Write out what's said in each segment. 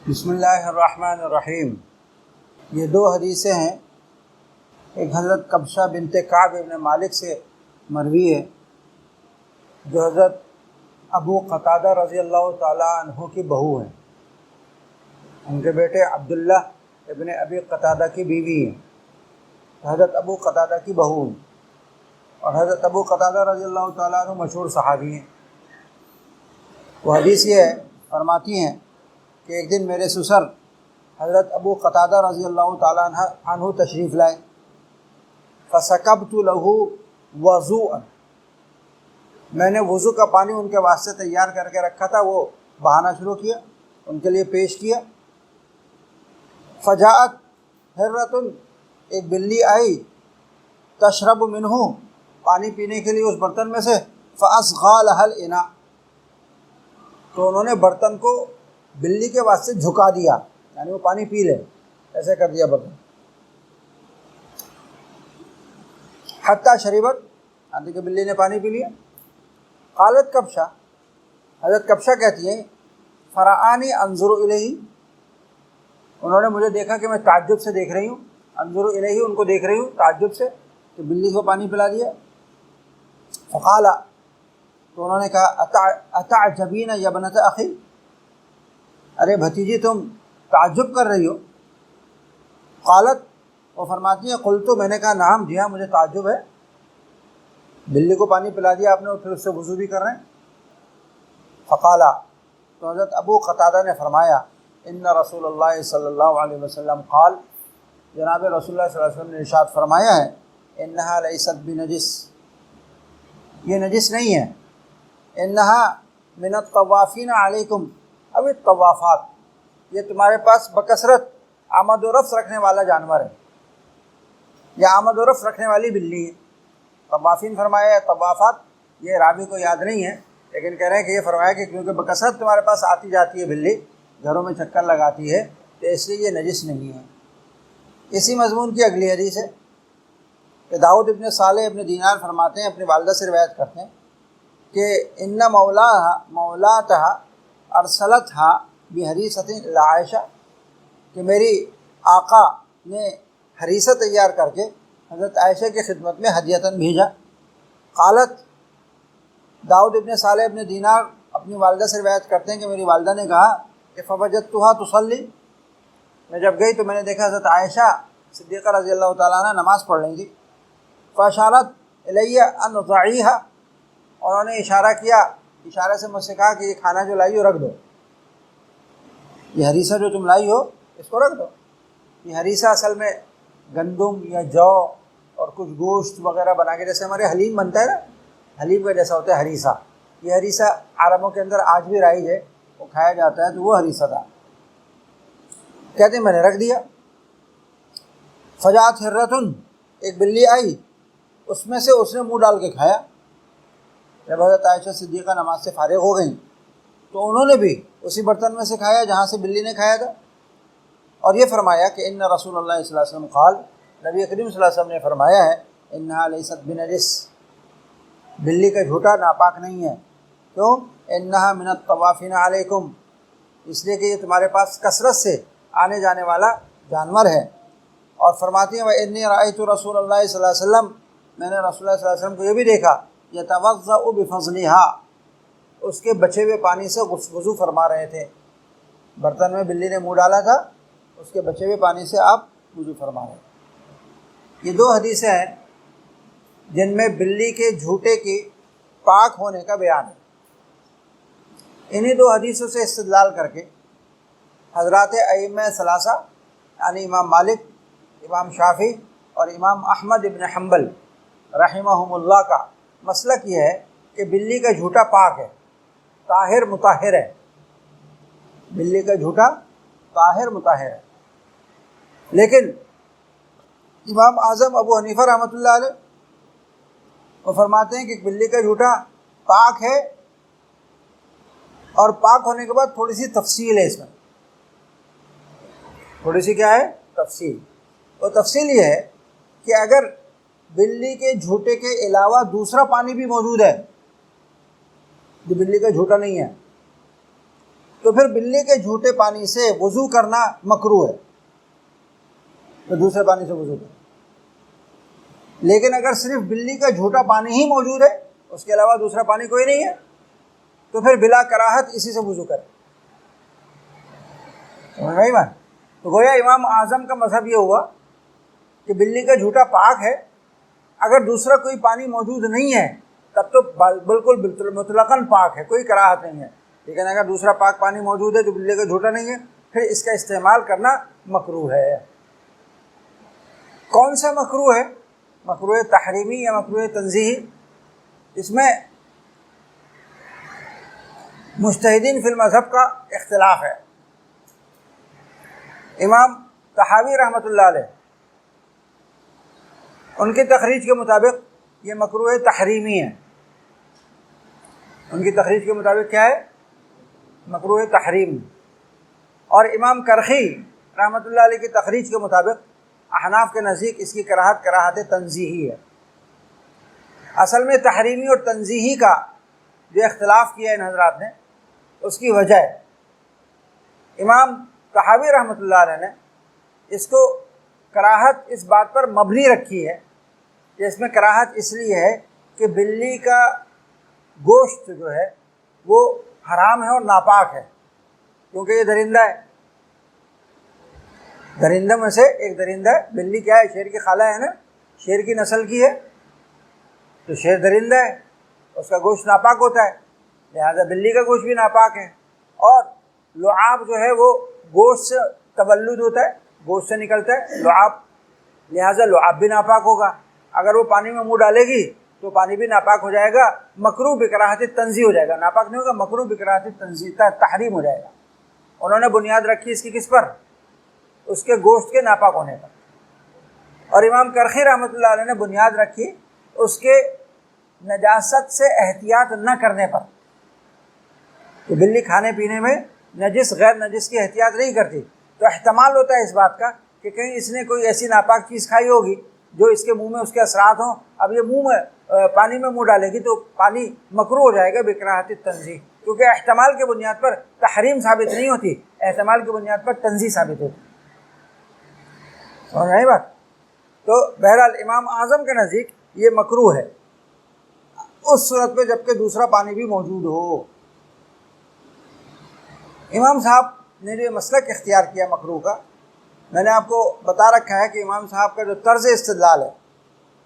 بسم اللہ الرحمن الرحیم۔ یہ دو حدیثیں ہیں، ایک حضرت کبشہ بنت کعب ابن مالک سے مروی ہے جو حضرت ابو قتادہ رضی اللہ تعالیٰ عنہ کی بہو ہیں۔ ان کے بیٹے عبداللہ ابن ابی قتادہ کی بیوی ہیں، حضرت ابو قتادہ کی بہو ہیں، اور حضرت ابو قتادہ رضی اللہ تعالیٰ عنہ مشہور صحابی ہیں۔ وہ حدیث یہ ہے، فرماتی ہیں کہ ایک دن میرے سسر حضرت ابو قتادہ رضی اللہ تعالیٰ عنہ تشریف لائے، فسکبت له وضوءا، میں نے وضو کا پانی ان کے واسطے تیار کر کے رکھا تھا، وہ بہانا شروع کیا، ان کے لیے پیش کیا۔ فجاءت حرۃ، ایک بلی آئی، تشرب منہ، پانی پینے کے لیے اس برتن میں سے، فاصغى لها الاناء، تو انہوں نے برتن کو بلی کے واسطے جھکا دیا، یعنی وہ پانی پی لے، ایسے کر دیا برتن۔ حتی شربت، یعنی کہ بلی نے پانی پی لیا۔ قالت کبشہ، حضرت کبشہ کہتی ہیں، فرآنی انظر الیہ، انہوں نے مجھے دیکھا کہ میں تعجب سے دیکھ رہی ہوں، انظر الیہ، ان کو دیکھ رہی ہوں تعجب سے کہ بلی کو پانی پلا دیا۔ فقال، تو انہوں نے کہا، اتعجبین یا بنت اخی، ارے بھتیجی تم تعجب کر رہی ہو؟ قالت، وہ فرماتی ہیں، قلت، میں نے کہا، نعم، جی ہاں مجھے تعجب ہے، بلی کو پانی پلا دیا آپ نے اور پھر اس سے وضو بھی کر رہے ہیں۔ فقال، تو حضرت ابو قتادہ نے فرمایا، ان رسول اللہ صلی اللہ علیہ وسلم قال، جناب رسول اللہ صلی اللہ علیہ وسلم نے ارشاد فرمایا ہے، انہا لیست بنجس، یہ نجس نہیں ہے، انہا من الطوافین علیکم اب الطوافات، یہ تمہارے پاس بکثرت آمد و رفت رکھنے والا جانور ہے، یا آمد و رفت رکھنے والی بلی ہے۔ طوافین فرمایا ہے، طوافات یہ راوی کو یاد نہیں ہے، لیکن کہہ رہے ہیں کہ یہ فرمایا کہ کیونکہ بکثرت تمہارے پاس آتی جاتی ہے بلی، گھروں میں چکر لگاتی ہے، تو اس لیے یہ نجس نہیں ہے۔ اسی مضمون کی اگلی حدیث ہے کہ داؤد ابن صالح ابن دینار فرماتے ہیں، اپنی والدہ سے روایت کرتے ہیں کہ ان مولاتہا ارسلتہا بحریصۃ لعائشہ، کہ میری آقا نے حریصہ تیار کر کے حضرت عائشہ کی خدمت میں ہدیتاً بھیجا۔ قالت، داؤد ابن صالح ابن دینار اپنی والدہ سے روایت کرتے ہیں کہ میری والدہ نے کہا کہ فوجدتہا تصلی، میں جب گئی تو میں نے دیکھا حضرت عائشہ صدیقہ رضی اللہ تعالیٰ عنہ نماز پڑھ رہی تھی۔ فاشارت الی ان ضعیہا، انہوں نے اشارہ کیا، اشارے سے مجھ سے کہا کہ یہ کھانا جو لائی ہو رکھ دو، یہ ہریسہ جو تم لائی ہو اس کو رکھ دو۔ یہ ہریسہ اصل میں گندم یا جو اور کچھ گوشت وغیرہ بنا کے، جیسے ہمارے حلیم بنتا ہے نا، حلیم کا جیسا ہوتا ہے ہریسہ، یہ ہریسہ عربوں کے اندر آج بھی رائج ہے، وہ کھایا جاتا ہے، تو وہ ہریسہ تھا۔ کہتے ہیں میں نے رکھ دیا۔ فجاءت حرۃ، ایک بلی آئی، اس میں سے اس نے منہ ڈال کے کھایا۔ جب حضرت عائشہ صدیقہ نماز سے فارغ ہو گئیں تو انہوں نے بھی اسی برتن میں سے کھایا جہاں سے بلی نے کھایا تھا، اور یہ فرمایا کہ ان رسول اللہ صلی اللہ علیہ وسلم قال، نبی کریم صلی اللہ علیہ وسلم نے فرمایا ہے، انہا لیست بنجس، بلی کا جھوٹا ناپاک نہیں ہے۔ کیوں؟ انہا من الطوافین علیکم، اس لیے کہ یہ تمہارے پاس کثرت سے آنے جانے والا جانور ہے۔ اور فرماتی ہیں، وَإِنِّي رَأَيْتُ رَسُولَ اللَّهِ صلی اللہ علیہ وسلم، میں نے رسول اللہ صلی اللہ علیہ وسلم کو یہ بھی دیکھا، يَتَوَضَّأُ بِفَضْلِهَا، اس کے بچے ہوئے پانی سے وضو فرما رہے تھے، برتن میں بلی نے منہ ڈالا تھا، اس کے بچے ہوئے پانی سے آپ وضو فرما رہے تھے۔ یہ دو حدیثیں ہیں جن میں بلی کے جھوٹے کی پاک ہونے کا بیان ہے۔ انہی دو حدیثوں سے استدلال کر کے حضرات ائمہ ثلاثہ، یعنی امام مالک، امام شافعی اور امام احمد ابن حنبل رحمہم اللہ کا مسلک یہ ہے کہ بلی کا جھوٹا پاک ہے، طاہر مطہر ہے، بلی کا جھوٹا طاہر مطہر ہے۔ لیکن امام اعظم ابو حنیفہ رحمۃ اللہ علیہ وہ فرماتے ہیں کہ بلی کا جھوٹا پاک ہے، اور پاک ہونے کے بعد تھوڑی سی تفصیل ہے، اس میں تھوڑی سی کیا ہے؟ تفصیل۔ وہ تفصیل یہ ہے کہ اگر بلی کے جھوٹے کے علاوہ دوسرا پانی بھی موجود ہے جو بلی کا جھوٹا نہیں ہے، تو پھر بلی کے جھوٹے پانی سے وضو کرنا مکروہ ہے، تو دوسرے پانی سے وضو کرنا۔ لیکن اگر صرف بلی کا جھوٹا پانی ہی موجود ہے، اس کے علاوہ دوسرا پانی کوئی نہیں ہے، تو پھر بلا کراہت اسی سے وضو کرے۔ سمجھ میں آئی بات؟ تو گویا امام اعظم کا مذہب یہ ہوا کہ بلی کا جھوٹا پاک ہے، اگر دوسرا کوئی پانی موجود نہیں ہے تب تو بالکل مطلقاً پاک ہے، کوئی کراہت نہیں ہے۔ لیکن اگر دوسرا پاک پانی موجود ہے جو بلی کا جھوٹا نہیں ہے، پھر اس کا استعمال کرنا مکروہ ہے۔ کون سا مکروہ ہے؟ مکروہ تحریمی یا مکروہ تنزیہی؟ اس میں مجتہدین فی المذہب کا اختلاف ہے۔ امام طحاوی رحمۃ اللہ علیہ، ان کی تخریج کے مطابق یہ مکروہ تحریمی ہے۔ ان کی تخریج کے مطابق کیا ہے؟ مکروہ تحریم۔ اور امام کرخی رحمۃ اللہ علیہ کی تخریج کے مطابق احناف کے نزدیک اس کی کراہت تنزیہی ہے۔ اصل میں تحریمی اور تنزیہی کا جو اختلاف کیا ان حضرات نے، اس کی وجہ ہے امام طحاوی رحمۃ اللہ علیہ نے اس کو کراہت اس بات پر مبنی رکھی ہے کہ اس میں کراہت اس لیے ہے کہ بلی کا گوشت جو ہے وہ حرام ہے اور ناپاک ہے، کیونکہ یہ درندہ ہے۔ درندوں میں سے ایک درندہ ہے۔ بلی کیا ہے؟ شیر کی خالہ ہے نا، شیر کی نسل کی ہے، تو شیر درندہ ہے، اس کا گوشت ناپاک ہوتا ہے، لہذا بلی کا گوشت بھی ناپاک ہے۔ اور لعاب جو ہے وہ گوشت سے تولد ہوتا ہے، گوشت سے نکلتا ہے لعاب، لہذا لعاب بھی ناپاک ہوگا۔ اگر وہ پانی میں منہ ڈالے گی تو پانی بھی ناپاک ہو جائے گا، مکروہ بکراہت تنزیہ ہو جائے گا، ناپاک نہیں ہوگا، مکروہ بکراہت تنزیہ تحریم ہو جائے گا۔ انہوں نے بنیاد رکھی اس کی کس پر؟ اس کے گوشت کے ناپاک ہونے پر۔ اور امام کرخی رحمۃ اللہ علیہ نے بنیاد رکھی اس کے نجاست سے احتیاط نہ کرنے پر، کہ بلی کھانے پینے میں نجس غیر نجس کی احتیاط نہیں کرتی، تو احتمال ہوتا ہے اس بات کا کہ کہیں اس نے کوئی ایسی ناپاک چیز کھائی ہوگی جو اس کے منہ میں اس کے اثرات ہوں۔ اب یہ منہ میں پانی میں منہ ڈالے گی تو پانی مکروہ ہو جائے گا بکراہت تنزیہ، کیونکہ احتمال کی بنیاد پر تحریم ثابت نہیں ہوتی، احتمال کی بنیاد پر تنزیہ ثابت ہوتی۔ سمجھ رہے ہیں بات؟ تو بہرحال امام اعظم کے نزدیک یہ مکروہ ہے اس صورت میں جبکہ دوسرا پانی بھی موجود ہو۔ امام صاحب نے جو مسلک اختیار کیا مکروہ کا، میں نے آپ کو بتا رکھا ہے کہ امام صاحب کا جو طرز استدلال ہے،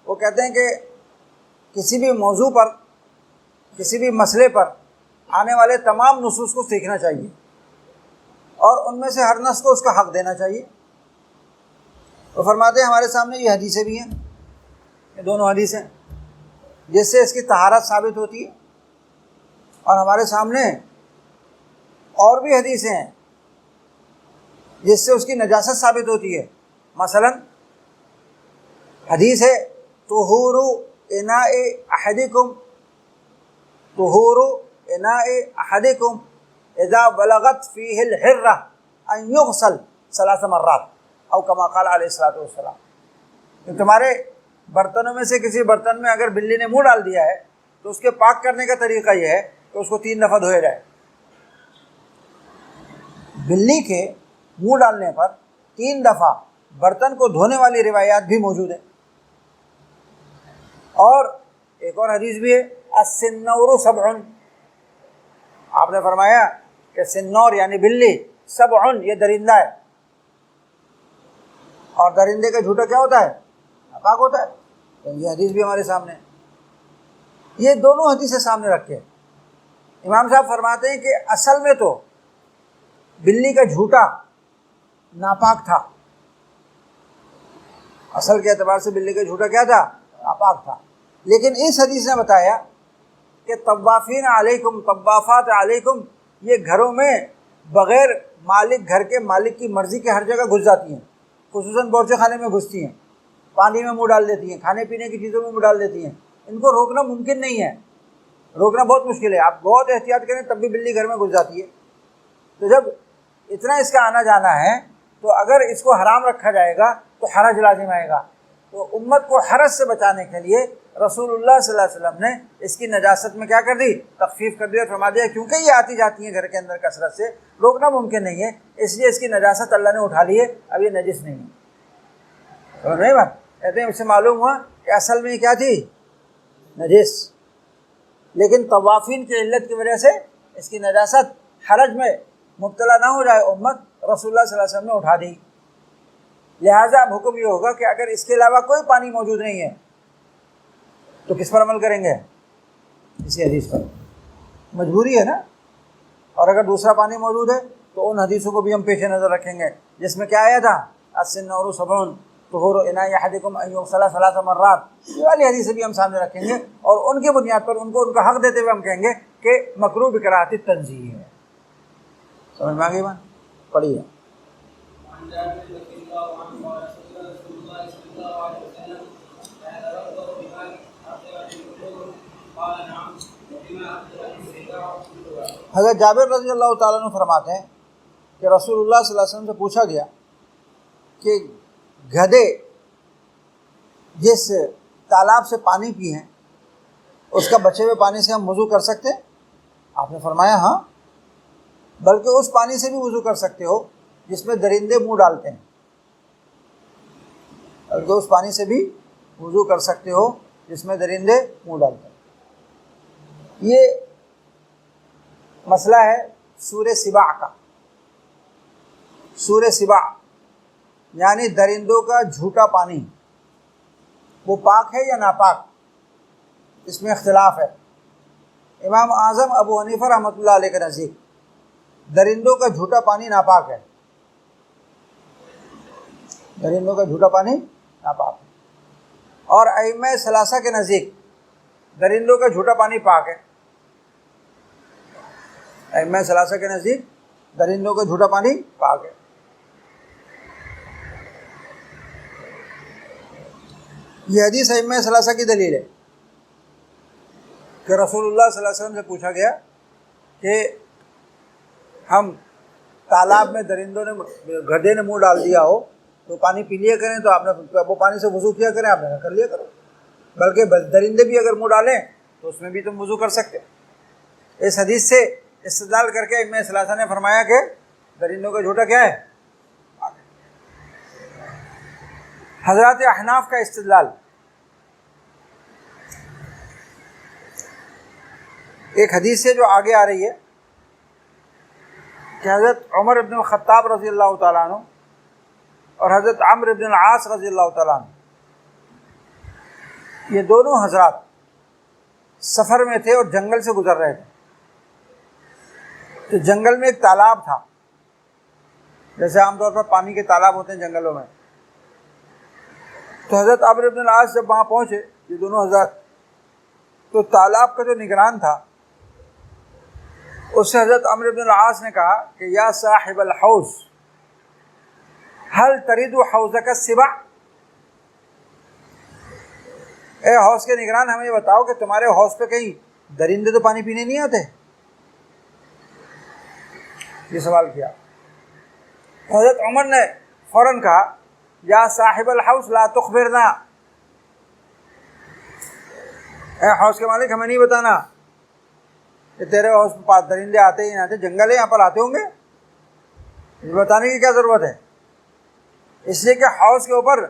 وہ کہتے ہیں کہ کسی بھی موضوع پر، کسی بھی مسئلے پر آنے والے تمام نصوص کو سیکھنا چاہیے اور ان میں سے ہر نص کو اس کا حق دینا چاہیے۔ وہ فرماتے ہیں ہمارے سامنے یہ حدیثیں بھی ہیں، یہ دونوں حدیثیں جس سے اس کی طہارت ثابت ہوتی ہے، اور ہمارے سامنے اور بھی حدیثیں ہیں جس سے اس کی نجاست ثابت ہوتی ہے۔ مثلا حدیث ہے طہور اناء احدکم، طہور اناء احدکم اذا بلغت فیہ الحرہ ان یغسل 3 مرات او کما قال علیہ الصلوۃ والسلام، کہ تمہارے برتنوں میں سے کسی برتن میں اگر بلی نے منہ ڈال دیا ہے تو اس کے پاک کرنے کا طریقہ یہ ہے کہ اس کو 3 دفعہ دھویا جائے۔ بلی کے منہ ڈالنے پر 3 دفعہ برتن کو دھونے والی روایات بھی موجود ہیں۔ اور ایک اور حدیث بھی ہے السنور 7، آپ نے فرمایا کہ سنور یعنی بلی 7 یہ درندہ ہے، اور درندے کا جھوٹا کیا ہوتا ہے؟ ناپاک ہوتا ہے۔ تو یہ حدیث بھی ہمارے سامنے ہے۔ یہ دونوں حدیثیں سامنے رکھے امام صاحب فرماتے ہیں کہ اصل میں تو بلی کا جھوٹا ناپاک تھا، اصل کے اعتبار سے بلی کا جھوٹا کیا تھا؟ ناپاک تھا، لیکن اس حدیث نے بتایا کہ طوافین علیکم طوافات علیکم، یہ گھروں میں بغیر مالک، گھر کے مالک کی مرضی کے ہر جگہ گھس جاتی ہیں، خصوصاً باورچی خانے میں گھستی ہیں، پانی میں منہ ڈال دیتی ہیں، کھانے پینے کی چیزوں میں منہ ڈال دیتی ہیں۔ ان کو روکنا ممکن نہیں ہے، روکنا بہت مشکل ہے، آپ بہت احتیاط کریں تب بھی بلی گھر میں گھس جاتی ہے۔ تو جب اتنا اس کا آنا جانا ہے تو اگر اس کو حرام رکھا جائے گا تو حرج لازم آئے گا۔ تو امت کو حرج سے بچانے کے لیے رسول اللہ صلی اللہ علیہ وسلم نے اس کی نجاست میں کیا کر دی؟ تخفیف کر دی اور فرما دیا کیونکہ یہ آتی جاتی ہیں گھر کے اندر کثرت سے، روکنا ممکن نہیں ہے، اس لیے اس کی نجاست اللہ نے اٹھا لی ہے، اب یہ نجس نہیں ہے۔ سمجھ میں بات؟ کہتے ہیں اس سے معلوم ہوا کہ اصل میں یہ کیا تھی؟ نجس، لیکن طوافین کی علت کی وجہ سے اس کی نجاست حرج میں مبتلا نہ ہو جائے امت، رسول اللہ صلی اللہ علیہ وسلم نے اٹھا دی۔ لہٰذا اب حکم یہ ہوگا کہ اگر اس کے علاوہ کوئی پانی موجود نہیں ہے تو کس پر عمل کریں گے؟ اسی حدیث پر، مجبوری ہے نا۔ اور اگر دوسرا پانی موجود ہے تو ان حدیثوں کو بھی ہم پیش نظر رکھیں گے جس میں کیا آیا تھا؟ السنور سبع طہور اناء احدکم ان یغسل ثلاث مرات، یہ والی حدیث بھی ہم سامنے رکھیں گے اور ان کی بنیاد پر ان کو ان کا حق دیتے ہوئے ہم کہیں گے کہ مکروہ بکراہت التنزیہ ہے۔ سمجھ میں آ گئی بات؟ پڑھیے۔ حضرت جابر رضی اللہ تعالیٰ عنہ فرماتے ہیں کہ رسول اللہ صلی اللہ علیہ وسلم سے پوچھا گیا کہ گدھے جس تالاب سے پانی پیے ہیں اس کا بچے ہوئے پانی سے ہم وضو کر سکتے ہیں؟ آپ نے فرمایا ہاں، بلکہ اس پانی سے بھی وضو کر سکتے ہو جس میں درندے منہ ڈالتے ہیں، بلکہ اس پانی سے بھی وضو کر سکتے ہو جس میں درندے منہ ڈالتے ہیں۔ یہ مسئلہ ہے سورہ سبع کا۔ سورہ سبع یعنی درندوں کا جھوٹا پانی، وہ پاک ہے یا ناپاک، اس میں اختلاف ہے۔ امام اعظم ابو حنیفہ رحمۃ اللہ علیہ کے نزدیک درندوں کا جھوٹا پانی ناپاک ہے، درندوں کا جھوٹا پانی ناپاک ہے، اور ائمہ ثلاثہ کے نزدیک درندوں کا جھوٹا پانی پاک ہے۔ ائمہ ثلاثہ کے نزدیک درندوں کا جھوٹا پانی پاک ہے۔ یہ حدیث ائمہ ثلاثہ کی دلیل ہے کہ رسول اللہ صلی اللہ علیہ وسلم سے پوچھا گیا کہ ہم تالاب میں درندوں نے گدھے نے منہ ڈال دیا ہو تو پانی پی لیا کریں، تو آپ نے وہ پانی سے وضو کیا کریں، آپ نے کر لیا کرو، بلکہ درندے بھی اگر منہ ڈالیں تو اس میں بھی تم وضو کر سکتے۔ اس حدیث سے استدلال کر کے ائمہ ثلاثہ نے فرمایا کہ درندوں کا جھوٹا کیا ہے؟ حضرات احناف کا استدلال ایک حدیث سے جو آگے آ رہی ہے کہ حضرت عمر بن الخطاب رضی اللہ تعالیٰ عنہ اور حضرت عمرو بن العاص رضی اللہ تعالیٰ عنہ، یہ دونوں حضرات سفر میں تھے اور جنگل سے گزر رہے تھے، تو جنگل میں ایک تالاب تھا، جیسے عام طور پر پانی کے تالاب ہوتے ہیں جنگلوں میں۔ تو حضرت عمرو بن العاص جب وہاں پہنچے، یہ دونوں حضرات، تو تالاب کا جو نگران تھا اس سے حضرت عمرو بن العاص نے کہا کہ یا صاحب الحوض هل ترید حوضک السبع، اے حوض کے نگران ہمیں یہ بتاؤ کہ تمہارے حوض پہ کہیں درندے تو پانی پینے نہیں آتے؟ یہ سوال کیا۔ حضرت عمر نے فوراً کہا یا صاحب الحوض لا تخبرنا، اے حوض کے مالک ہمیں نہیں بتانا کہ تیرے حوض پہ درندے آتے ہی نہیں آتے، جنگل ہے یہاں پر آتے ہوں گے، یہ بتانے کی کیا ضرورت ہے؟ اس لیے کہ حوض کے اوپر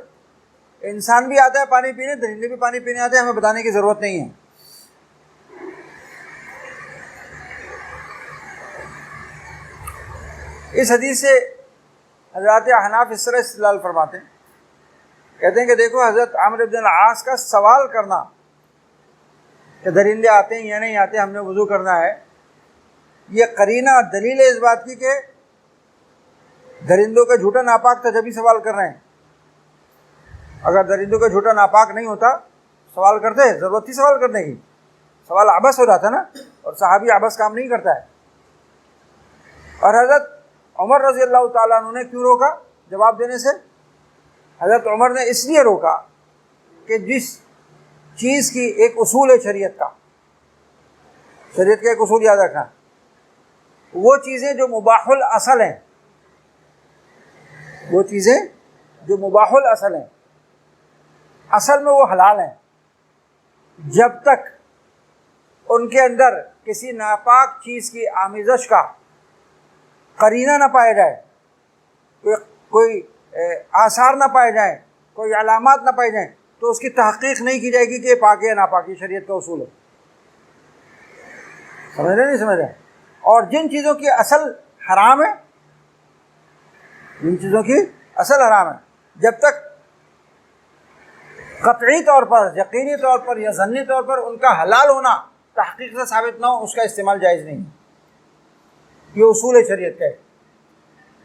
انسان بھی آتا ہے پانی پینے، درندے بھی پانی پینے آتے ہیں، ہمیں بتانے کی ضرورت نہیں ہے۔ اس حدیث سے حضرات احناف اس طرح استدلال فرماتے ہیں، کہتے ہیں کہ دیکھو حضرت عمرو بن العاص کا سوال کرنا کہ درندے آتے ہیں یا نہیں آتے، ہم نے وضو کرنا ہے، یہ قرینہ دلیل ہے اس بات کی کہ درندوں کا جھوٹا ناپاک تھا جبھی سوال کر رہے ہیں۔ اگر درندوں کا جھوٹا ناپاک نہیں ہوتا سوال کرتے، ضرورت تھی سوال کرنے کی، سوال عبث ہو جاتا نا، اور صحابی عبث کام نہیں کرتا ہے۔ اور حضرت عمر رضی اللہ تعالیٰ عنہ نے کیوں روکا جواب دینے سے؟ حضرت عمر نے اس لیے روکا کہ جس چیز کی ایک اصول ہے شریعت کا، شریعت کا ایک اصول یاد رکھنا، وہ چیزیں جو مباح الاصل ہیں، وہ چیزیں جو مباح الاصل ہیں، اصل میں وہ حلال ہیں، جب تک ان کے اندر کسی ناپاک چیز کی آمیزش کا قرینہ نہ پایا جائے، کوئی آثار نہ پائے جائیں، کوئی علامات نہ پائے جائیں، تو اس کی تحقیق نہیں کی جائے گی کہ یہ پاک ہے یا ناپاک، یہ شریعت کا اصول ہے. سمجھ رہے نہیں سمجھ رہے؟ اور جن چیزوں کی اصل حرام ہے، جن چیزوں کی اصل حرام ہے، جب تک قطعی طور پر، یقینی طور پر یا ظنی طور پر ان کا حلال ہونا تحقیق سے ثابت نہ ہو، اس کا استعمال جائز نہیں ہے. یہ اصول ہے شریعت کا.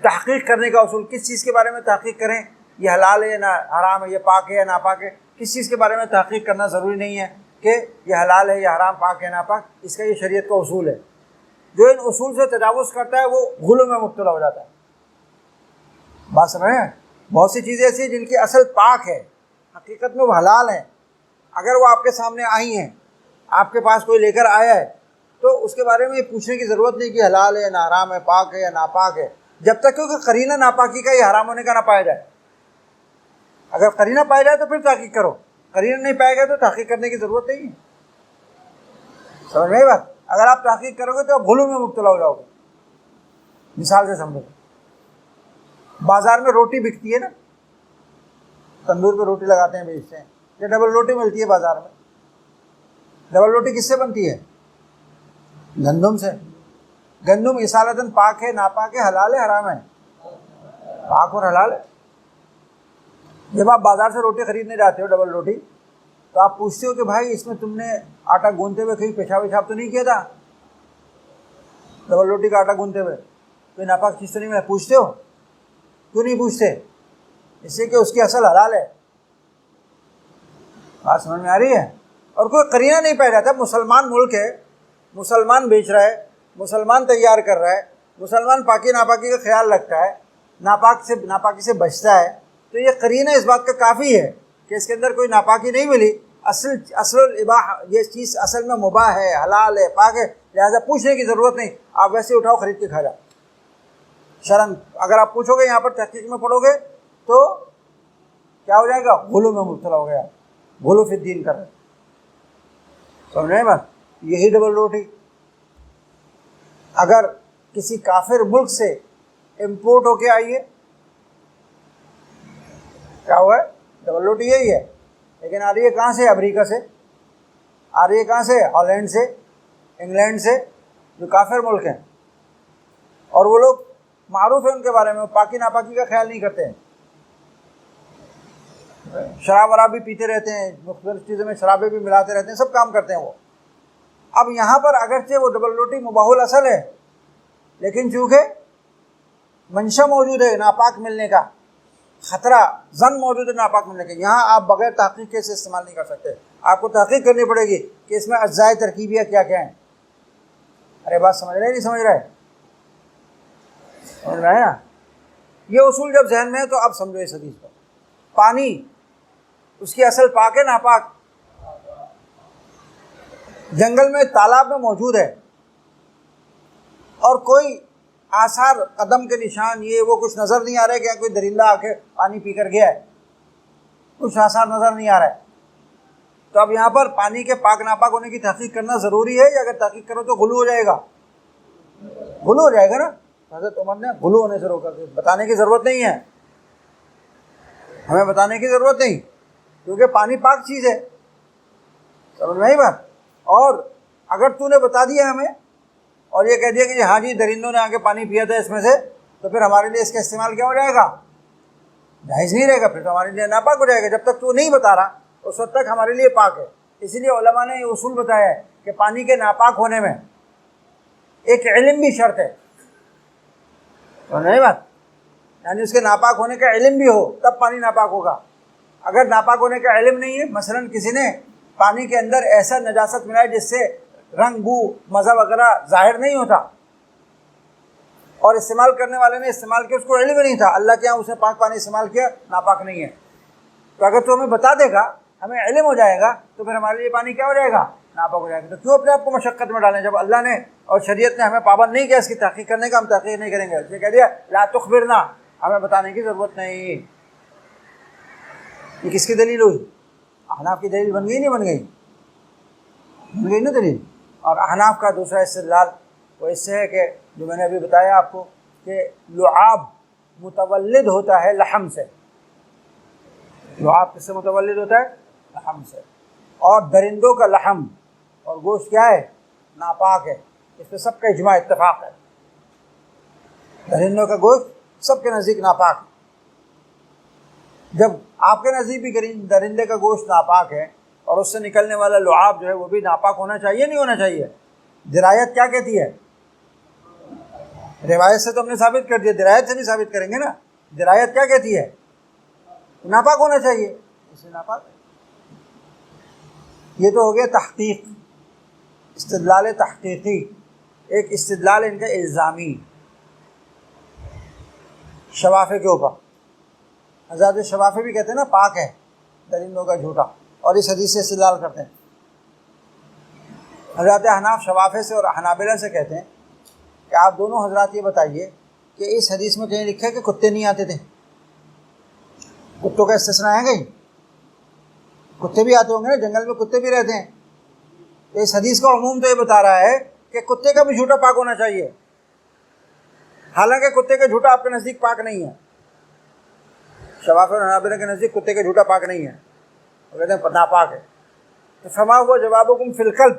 تحقیق کرنے کا اصول، کس چیز کے بارے میں تحقیق کریں، یہ حلال ہے یا حرام ہے، یہ پاک ہے یا ناپاک ہے، کس چیز کے بارے میں تحقیق کرنا ضروری نہیں ہے کہ یہ حلال ہے یا حرام، پاک ہے ناپاک. اس کا یہ شریعت کا اصول ہے. جو ان اصول سے تجاوز کرتا ہے وہ غلو میں مبتلا ہو جاتا ہے. بات سمجھ رہے ہیں؟ بہت سی چیزیں ایسی ہیں جن کی اصل پاک ہے، حقیقت میں وہ حلال ہیں، اگر وہ آپ کے سامنے آئی ہیں، آپ کے پاس کوئی لے کر آیا ہے، تو اس کے بارے میں پوچھنے کی ضرورت نہیں کہ حلال ہے یا حرام ہے، پاک ہے یا ناپاک ہے، جب تک کہ قرینہ ناپاکی کا یا حرام ہونے کا نہ پایا جائے. اگر قرینہ پایا جائے تو پھر تحقیق کرو، قرینہ نہیں پایا گیا تو تحقیق کرنے کی ضرورت نہیں ہے. سمجھ میں بات؟ اگر آپ تحقیق کرو گے تو آپ غلو میں مبتلا ہو جاؤ گے. مثال سے سمجھو، بازار میں روٹی بکتی ہے نا، تندور پہ روٹی لگاتے ہیں، بیچتے ہیں، یہ ڈبل روٹی ملتی ہے بازار میں. ڈبل روٹی کس سے بنتی ہے؟ گندم سے. گندم اصالتاً پاک ہے ناپاک ہے، حلال ہے حرام ہے؟ پاک اور حلال ہے. جب آپ بازار سے روٹی خریدنے جاتے ہو ڈبل روٹی، تو آپ پوچھتے ہو کہ بھائی اس میں تم نے آٹا گوندتے ہوئے کہیں پیشاب ویشاب تو نہیں کیا تھا؟ ڈبل روٹی کا آٹا گوندتے ہوئے کوئی ناپاک چیز تو نہیں ملا؟ پوچھتے ہو؟ کیوں نہیں پوچھتے؟ اس لیے کہ اس کی اصل حلال ہے. بات سمجھ میں آ رہی ہے؟ اور کوئی قرینہ نہیں پایا جاتا. مسلمان ملک ہے، مسلمان بیچ رہا ہے، مسلمان تیار کر رہا ہے، مسلمان پاکی ناپاکی کا خیال رکھتا ہے، ناپاکی سے بچتا ہے، تو یہ قرینہ اس بات کا کافی ہے کہ اس کے اندر کوئی ناپاکی نہیں ملی. اصل الاباح، یہ چیز اصل میں مباح ہے، حلال ہے، پاک ہے، لہٰذا پوچھنے کی ضرورت نہیں، آپ ویسے اٹھاؤ خرید کے کھا جاؤ. شرم اگر آپ پوچھو گے، یہاں پر تحقیق میں پڑھو گے تو کیا ہو جائے گا؟ غلو میں مبتلا ہو گیا، غلو فی الدین کر رہے. سمجھ رہے ہیں بات؟ یہی ڈبل روٹی اگر کسی کافر ملک سے امپورٹ ہو کے آئی ہے، کیا ہوا ہے؟ ڈبل روٹی یہی ہے، لیکن آ رہی ہے کہاں سے؟ امریکہ سے. آ رہی ہے کہاں سے؟ ہالینڈ سے، انگلینڈ سے، جو کافر ملک ہیں. اور وہ لوگ معروف ہے ان کے بارے میں، پاکی ناپاکی کا خیال نہیں کرتے ہیں. شراب وراب بھی پیتے رہتے ہیں، مختلف چیزوں میں شرابیں بھی ملاتے رہتے ہیں، سب کام کرتے ہیں وہ. اب یہاں پر اگرچہ وہ ڈبل روٹی مباح الاصل ہے، لیکن چونکہ منشا موجود ہے ناپاک ملنے کا، خطرہ زن موجود ہے ناپاک ملنے کا، یہاں آپ بغیر تحقیق کے سے استعمال نہیں کر سکتے. آپ کو تحقیق کرنی پڑے گی کہ اس میں اجزائے ترکیبیہ کیا کیا ہیں. ارے بات سمجھ رہے نہیں سمجھ رہے؟ سمجھ رہے ہیں نا؟ یہ اصول جب ذہن میں ہے تو اب سمجھو اس حدیث کو. پانی اس کی اصل پاک ہے ناپاک؟ جنگل میں تالاب میں موجود ہے اور کوئی آثار قدم کے نشان یہ وہ کچھ نظر نہیں آ رہا ہے کہ کوئی درندہ آ کے پانی پی کر گیا ہے، کچھ آثار نظر نہیں آ رہا ہے. تو اب یہاں پر پانی کے پاک ناپاک ہونے کی تحقیق کرنا ضروری ہے، یا اگر تحقیق کرو تو غلو ہو جائے گا؟ غلو ہو جائے گا نا. حضرت عمر نے غلو ہونے سے روکا، بتانے کی ضرورت نہیں ہے، ہمیں بتانے کی ضرورت نہیں، کیونکہ پانی پاک چیز ہے. سمجھ میں آئی بات؟ اور اگر تو نے بتا دیا ہمیں اور یہ کہہ دیا کہ ہاں جی درندوں نے آ کے پانی پیا تھا اس میں سے، تو پھر ہمارے لیے اس کا استعمال کیا ہو جائے گا؟ جائز نہیں رہے گا، پھر تو ہمارے لیے ناپاک ہو جائے گا. جب تک تو نہیں بتا رہا اس وقت تک ہمارے لیے پاک ہے. اسی لیے علماء نے یہ اصول بتایا ہے کہ پانی کے ناپاک ہونے میں ایک علم بھی شرط ہے. نہیں بات؟ یعنی اس کے ناپاک ہونے کا علم بھی ہو تب پانی ناپاک ہوگا. اگر ناپاک ہونے کا علم نہیں ہے، مثلا کسی نے پانی کے اندر ایسا نجاست ملایا جس سے رنگ، بو، مزہ وغیرہ ظاہر نہیں ہوتا، اور استعمال کرنے والے نے استعمال کیا، اس کو علم نہیں تھا، اللہ کے یہاں اس نے پاک پانی استعمال کیا، ناپاک نہیں ہے. تو اگر تو ہمیں بتا دے گا، ہمیں علم ہو جائے گا، تو پھر ہمارے لیے پانی کیا ہو جائے گا؟ ناپاک ہو جائے گا. تو کیوں اپنے آپ کو مشقت میں ڈالیں؟ جب اللہ نے اور شریعت نے ہمیں پابند نہیں کیا اس کی تحقیق کرنے کا، ہم تحقیق نہیں کریں گے. اس نے کہہ دیا لا تخبرنا، ہمیں بتانے کی ضرورت نہیں. یہ کس کی دلیل ہوئی؟ احناف کی دلیل بن گئی نہیں بن گئی؟ گئی نا دلیل. اور احناف کا دوسرا استدلال وہ اس سے ہے کہ جو میں نے ابھی بتایا آپ کو کہ لعاب متولد ہوتا ہے لحم سے. لعاب کس سے متولد ہوتا ہے؟ لحم سے. اور درندوں کا لحم اور گوشت کیا ہے؟ ناپاک ہے. اس پہ سب کا اجماع اتفاق ہے. درندوں کا گوشت سب کے نزدیک ناپاک ہے. جب آپ کے نزدیک بھی درندے کا گوشت ناپاک ہے اور اس سے نکلنے والا لعاب جو ہے وہ بھی ناپاک ہونا چاہیے نہیں ہونا چاہیے؟ درایت کیا کہتی ہے؟ روایت سے تو ہم نے ثابت کر دیا، درایت سے بھی ثابت کریں گے نا. درایت کیا کہتی ہے؟ ناپاک ہونا چاہیے، اس سے ناپاک ہے. یہ تو ہو گیا تحقیق، استدلال تحقیقی. ایک استدلال ان کا الزامی شوافے کے اوپر. حضرات شوافے بھی کہتے ہیں نا پاک ہے درندوں کا جھوٹا، اور اس حدیث سے استدلال کرتے ہیں. حضرات احناف شوافے سے اور حنابلہ سے کہتے ہیں کہ آپ دونوں حضرات یہ بتائیے کہ اس حدیث میں کہیں لکھا ہے کہ کتے نہیں آتے تھے؟ کتوں کا استثناء ہے کہیں؟ کتے بھی آتے ہوں گے نا، جنگل میں کتے بھی رہتے ہیں. تو اس حدیث کا عموم تو یہ بتا رہا ہے کہ کتے کا بھی جھوٹا پاک ہونا چاہیے، حالانکہ کتے کا جھوٹا آپ کے نزدیک پاک نہیں ہے. شوافی اور حنابلہ کے نزدیک کتے کا جھوٹا پاک نہیں ہے، وہ کہتے ہیں ناپاک ہے. تو فما ہوا جوابکم فی القلب،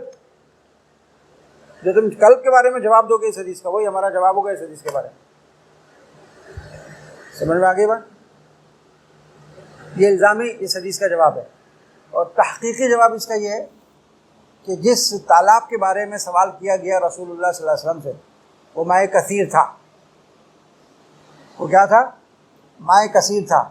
جو تم قلب کے بارے میں جواب دو گے اس حدیث کا، وہی ہمارا جواب ہوگا اس حدیث کے بارے میں. سمجھ میں آ گئی بات؟ یہ الزامی اس حدیث کا جواب ہے. اور تحقیقی جواب اس کا یہ ہے کہ جس تالاب کے بارے میں سوال کیا گیا رسول اللہ صلی اللہ علیہ وسلم سے، وہ ماء کثیر تھا. وہ کیا تھا؟ ماء کثیر تھا.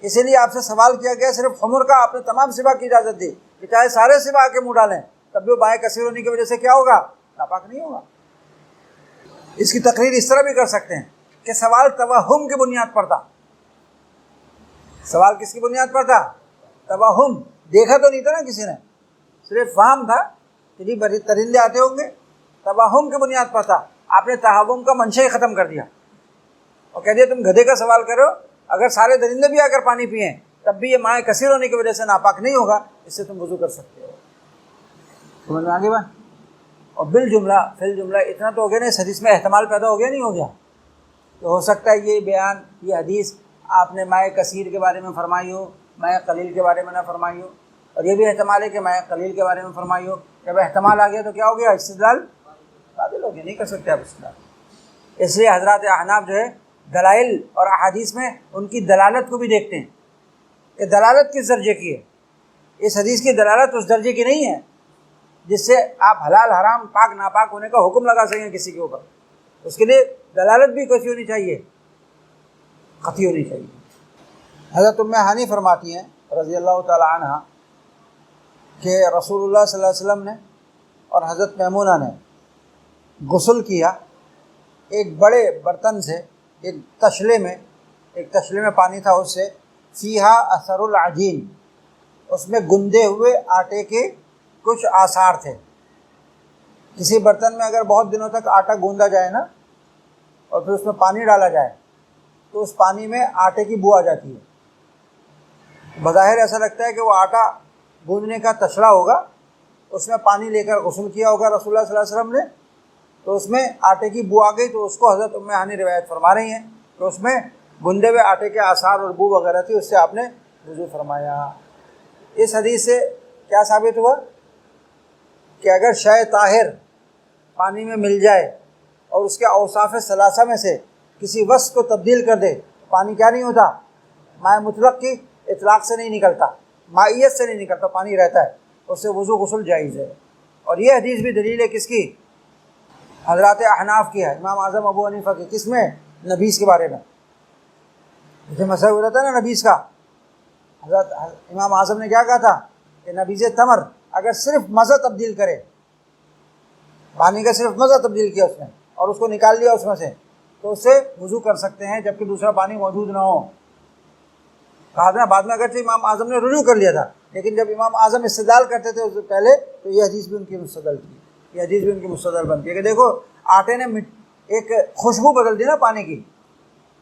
اسی لیے آپ سے سوال کیا گیا صرف خمر کا. آپ نے تمام سبا کی اجازت دی کہ چاہے سارے سبا کے منہ ڈالیں، تب بھی وہ ماء کثیر ہونے کی وجہ سے کیا ہوگا؟ ناپاک نہیں ہوگا. اس کی تقریر اس طرح بھی کر سکتے ہیں کہ سوال توہم کی بنیاد پر تھا. سوال کس کی بنیاد پر تھا؟ توہم. دیکھا تو نہیں تھا نا کسی نے، صرف فہم تھا کہ جی درندے آتے ہوں گے. توہم کی بنیاد پر تھا. آپ نے تہوم کا منشا ہی ختم کر دیا اور کہہ دیا تم گدھے کا سوال کرو، اگر سارے درندے بھی آ کر پانی پئیں تب بھی یہ ماء کثیر ہونے کی وجہ سے ناپاک نہیں ہوگا، اس سے تم وضو کر سکتے ہو. سمجھ میں آگے بات؟ اور بالجملہ فی الجملہ اتنا تو ہو گیا نا، اس حدیث میں احتمال پیدا ہو گیا نہیں ہو گیا؟ تو ہو سکتا ہے یہ بیان، یہ حدیث آپ نے ماء کثیر کے بارے میں فرمائی ہو، ماء قلیل کے بارے میں نہ فرمائی ہو. اور یہ بھی احتمال ہے کہ ماء قلیل کے بارے میں فرمائی ہو. جب احتمال آ گیا تو کیا ہو گیا؟ استدلال قابل ہو گیا، نہیں کر سکتے آپ استدلال. اس لیے حضرات احناف جو ہے دلائل اور احادیث میں ان کی دلالت کو بھی دیکھتے ہیں کہ دلالت کس درجے کی ہے. اس حدیث کی دلالت اس درجے کی نہیں ہے جس سے آپ حلال حرام پاک ناپاک ہونے کا حکم لگا سکیں کسی کے اوپر. اس کے لیے دلالت بھی کیسی ہونی چاہیے؟ قطعی ہونی چاہیے. حضرت ام ہانی فرماتی ہیں رضی اللہ تعالی عنہ کہ رسول اللہ صلی اللہ علیہ وسلم نے اور حضرت میمونہ نے غسل کیا ایک بڑے برتن سے، ایک تشلے میں پانی تھا، اس سے فیہا اثر العجین، اس میں گندے ہوئے آٹے کے کچھ آثار تھے. کسی برتن میں اگر بہت دنوں تک آٹا گوندا جائے نا اور پھر اس میں پانی ڈالا جائے تو اس پانی میں آٹے کی بو آ جاتی ہے. بظاہر ایسا لگتا ہے کہ وہ آٹا گوندنے کا تشلا ہوگا، اس میں پانی لے کر غسل کیا ہوگا رسول اللہ صلی اللہ علیہ وسلم نے، تو اس میں آٹے کی بو آ گئی. تو اس کو حضرت ام ہانی روایت فرما رہی ہیں کہ اس میں گندے ہوئے آٹے کے آثار اور بو وغیرہ تھی، اس سے آپ نے وضو فرمایا. اس حدیث سے کیا ثابت ہوا کہ اگر شے طاہر پانی میں مل جائے اور اس کے اوصاف ثلاثہ میں سے کسی وصف کو تبدیل کر دے، پانی کیا نہیں ہوتا؟ ماء مطلق کی اطلاق سے نہیں نکلتا، مائیت سے نہیں نکلتا، پانی رہتا ہے، اس سے وضو غسل جائز ہے. اور یہ حدیث بھی دلیل ہے کس کی؟ حضرات احناف کی ہے، امام اعظم ابو حنیفہ کی. کس میں؟ نبیذ کے بارے میں. جو مسئلہ ہو رہا تھا نا نبیذ کا، حضرت امام اعظم نے کیا کہا تھا کہ نبیذ تمر اگر صرف مزہ تبدیل کرے، پانی کا صرف مزہ تبدیل کیا اس نے اور اس کو نکال لیا اس میں سے، تو اس سے وضو کر سکتے ہیں جبکہ دوسرا پانی موجود نہ ہو. کہا تھا بعد میں اگرچہ امام اعظم نے رجوع کر لیا تھا، لیکن جب امام اعظم استدلال کرتے تھے اس سے پہلے تو یہ حدیث بھی ان کی مستدل تھی. یہ حدیث بھی ان کی مستدل بنتی ہے کہ دیکھو آٹے نے ایک خوشبو بدل دی نا پانی کی،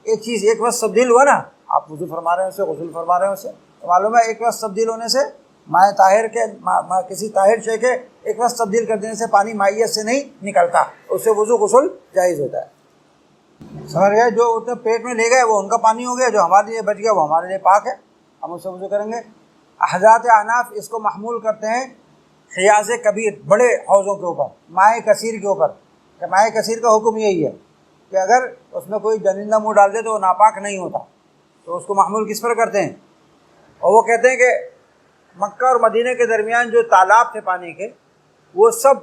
ایک چیز ایک وقت تبدیل ہوا نا، آپ وضو فرما رہے ہیں اسے، غسل فرما رہے ہیں اسے، تو معلوم ہے ایک وقت تبدیل ہونے سے ماء طاہر کے کسی طاہر شے کے ایک وقت تبدیل کر دینے سے پانی مائیت سے نہیں نکلتا، اس سے وضو غسل جائز ہوتا ہے۔ سمجھ گئے؟ جو اتنے پیٹ میں لے گئے وہ ان کا پانی ہو گیا، جو ہمارے لیے بچ گیا وہ ہمارے لیے پاک ہے، ہم اس سے وضو کریں گے۔ حضرات احناف اس کو محمول کرتے ہیں حیاض کبیر، بڑے حوضوں کے اوپر، مائع کثیر کے اوپر، کہ مائع کثیر کا حکم یہی ہے کہ اگر اس میں کوئی جنندہ منہ ڈال دے تو وہ ناپاک نہیں ہوتا، تو اس کو محمول کس پر کرتے ہیں؟ اور وہ کہتے ہیں کہ مکہ اور مدینہ کے درمیان جو تالاب تھے پانی کے، وہ سب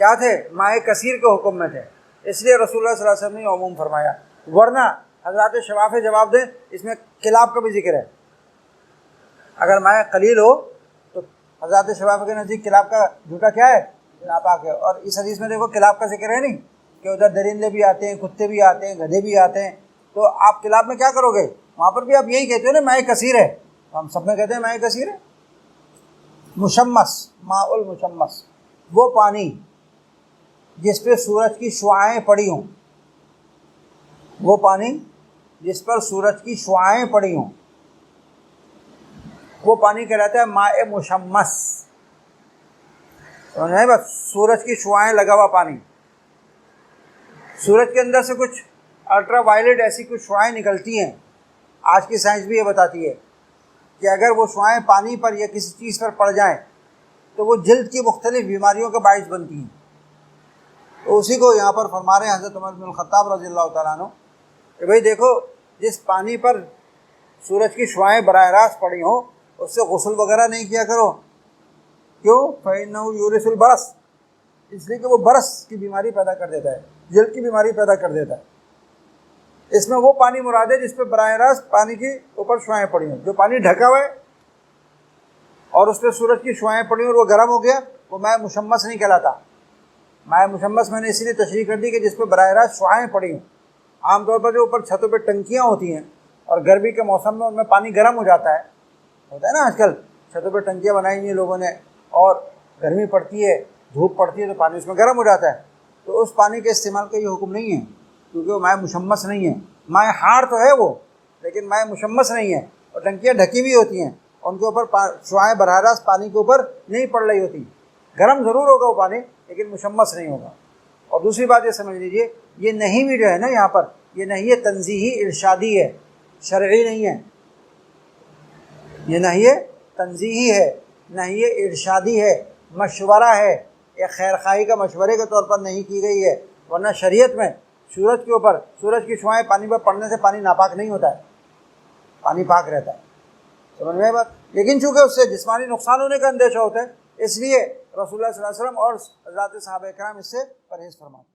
کیا تھے؟ مائع کثیر کے حکم میں تھے، اس لیے رسول اللہ صلی اللہ علیہ وسلم نے عموم فرمایا۔ ورنہ حضرات شفافی جواب دیں، اس میں کلاب کا بھی ذکر ہے، اگر مائع قلیل ہو تو حضرات شفافی کے نزدیک کلاب کا جھوٹا کیا ہے؟ ناپاک ہے۔ اور اس حدیث میں دیکھو کلاب کا ذکر ہے نہیں، کہ ادھر درندے بھی آتے ہیں، کتے بھی آتے ہیں، گدھے بھی آتے ہیں، تو آپ کلاب میں کیا کرو گے؟ وہاں پر بھی آپ یہی کہتے ہو نا مائع کثیر ہے، ہم سب میں کہتے ہیں مائع کثیر ہے۔ مشمس، ماء المشمس، وہ پانی جس پہ سورج کی شعاعیں پڑی ہوں، وہ پانی جس پر سورج کی شعاعیں پڑی ہوں، وہ پانی کہلاتا ہے ماء مشمس۔ سمجھ بس، سورج کی شعاعیں لگا ہوا پانی، سورج کے اندر سے کچھ الٹرا وائلٹ ایسی کچھ شعاعیں نکلتی ہیں، آج کی سائنس بھی یہ بتاتی ہے کہ اگر وہ شعاعیں پانی پر یا کسی چیز پر پڑ جائیں تو وہ جلد کی مختلف بیماریوں کا باعث بنتی ہیں۔ تو اسی کو یہاں پر فرما رہے ہیں حضرت عمر بن الخطاب رضی اللہ تعالیٰ عنہ کہ بھئی دیکھو، جس پانی پر سورج کی شعاعیں براہ راست پڑی ہوں اس سے غسل وغیرہ نہیں کیا کرو، کیوں؟ فَإِنَّهُ يُورِثُ الْبَرَصَ، اس لیے کہ وہ برس کی بیماری پیدا کر دیتا ہے، جلد کی بیماری پیدا کر دیتا ہے۔ اس میں وہ پانی مراد ہے جس پہ براہ راست پانی کے اوپر شعاعیں پڑی ہوں، جو پانی ڈھکا ہوا ہے اور اس پہ سورج کی شعاعیں پڑی اور وہ گرم ہو گیا، وہ مائع مشمس نہیں کہلاتا۔ مائع مشمس میں نے اسی لیے تشریح کر دی کہ جس پہ براہ راست شعاعیں پڑی ہوں۔ عام طور پر جو اوپر چھتوں پہ ٹنکیاں ہوتی ہیں اور گرمی کے موسم میں ان میں پانی گرم ہو جاتا ہے، ہوتا ہے نا آج کل چھتوں پہ ٹنکیاں بنائی ہوئی ہیں لوگوں نے، اور گرمی پڑتی ہے، دھوپ پڑتی ہے تو پانی اس میں گرم ہو جاتا ہے، تو اس پانی کے استعمال کا یہ حکم نہیں ہے، کیونکہ وہ مائع مشمس نہیں ہے۔ مائع حار تو ہے وہ، لیکن مائع مشمس نہیں ہے، اور ٹنکیاں ڈھکی ہوئی ہوتی ہیں، ان کے اوپر شعاعیں براہ راست پانی کے اوپر نہیں پڑ رہی ہوتی، گرم ضرور ہوگا وہ پانی لیکن مشمس نہیں ہوگا۔ اور دوسری بات یہ سمجھ لیجئے، یہ نہیں بھی جو ہے نا یہاں پر، یہ نہیں ہے تنزیہی ارشادی ہے، شرعی نہیں ہے، یہ نہیں ہے تنزیہی ہے، نہیں ہے ارشادی ہے، مشورہ ہے، ایک خیر خواہی کا مشورے کے طور پر نہیں کی گئی ہے، ورنہ شریعت میں سورج کے اوپر سورج کی شعاعیں پانی پر پڑنے سے پانی ناپاک نہیں ہوتا ہے، پانی پاک رہتا ہے۔ سمجھ میں بات؟ لیکن چونکہ اس سے جسمانی نقصان ہونے کا اندیشہ ہوتا ہے، اس لیے رسول اللہ صلی اللہ علیہ وسلم اور حضرات صحابہ کرام اس سے پرہیز فرماتے ہیں۔